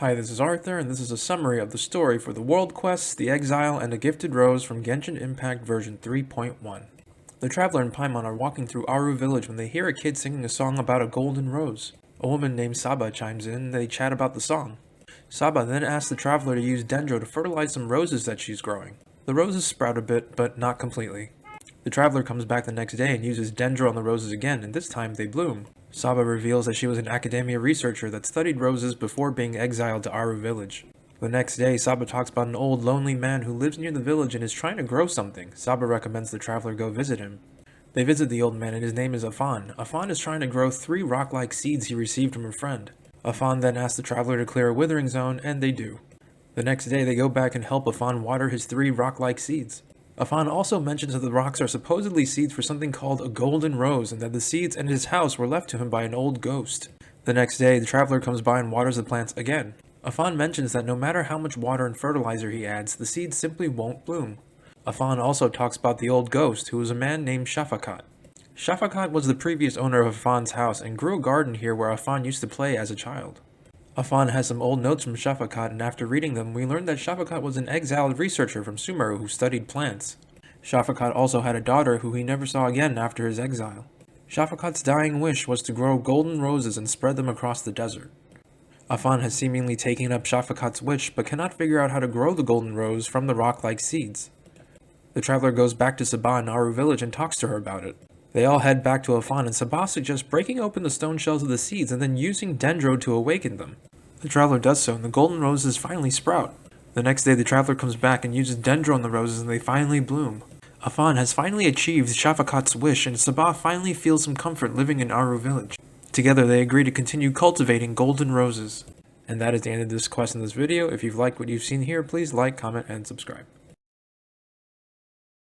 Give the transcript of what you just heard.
Hi, this is Arthur, and this is a summary of the story for the World Quests, the Exile, and a Gifted Rose from Genshin Impact version 3.1. The Traveler and Paimon are walking through Aru village when they hear a kid singing a song about a golden rose. A woman named Saba chimes in and they chat about the song. Saba then asks the Traveler to use Dendro to fertilize some roses that she's growing. The roses sprout a bit, but not completely. The Traveler comes back the next day and uses Dendro on the roses again, and this time they bloom. Saba reveals that she was an academia researcher that studied roses before being exiled to Aru village. The next day, Saba talks about an old, lonely man who lives near the village and is trying to grow something. Saba recommends the Traveler go visit him. They visit the old man and his name is Afan. Afan is trying to grow 3 rock-like seeds he received from a friend. Afan then asks the Traveler to clear a withering zone, and they do. The next day, they go back and help Afan water his 3 rock-like seeds. Afan also mentions that the rocks are supposedly seeds for something called a golden rose and that the seeds and his house were left to him by an old ghost. The next day, the Traveler comes by and waters the plants again. Afan mentions that no matter how much water and fertilizer he adds, the seeds simply won't bloom. Afan also talks about the old ghost, who was a man named Shafakat. Shafakat was the previous owner of Afan's house and grew a garden here where Afan used to play as a child. Afan has some old notes from Shafakat, and after reading them, we learned that Shafakat was an exiled researcher from Sumeru who studied plants. Shafakat also had a daughter who he never saw again after his exile. Shafakat's dying wish was to grow golden roses and spread them across the desert. Afan has seemingly taken up Shafakat's wish, but cannot figure out how to grow the golden rose from the rock-like seeds. The Traveler goes back to Saba in Aru village and talks to her about it. They all head back to Afan, and Saba suggests breaking open the stone shells of the seeds and then using Dendro to awaken them. The Traveler does so, and the golden roses finally sprout. The next day, the Traveler comes back and uses Dendro on the roses, and they finally bloom. Afan has finally achieved Shafakat's wish, and Saba finally feels some comfort living in Aru village. Together, they agree to continue cultivating golden roses. And that is the end of this quest in this video. If you've liked what you've seen here, please like, comment, and subscribe.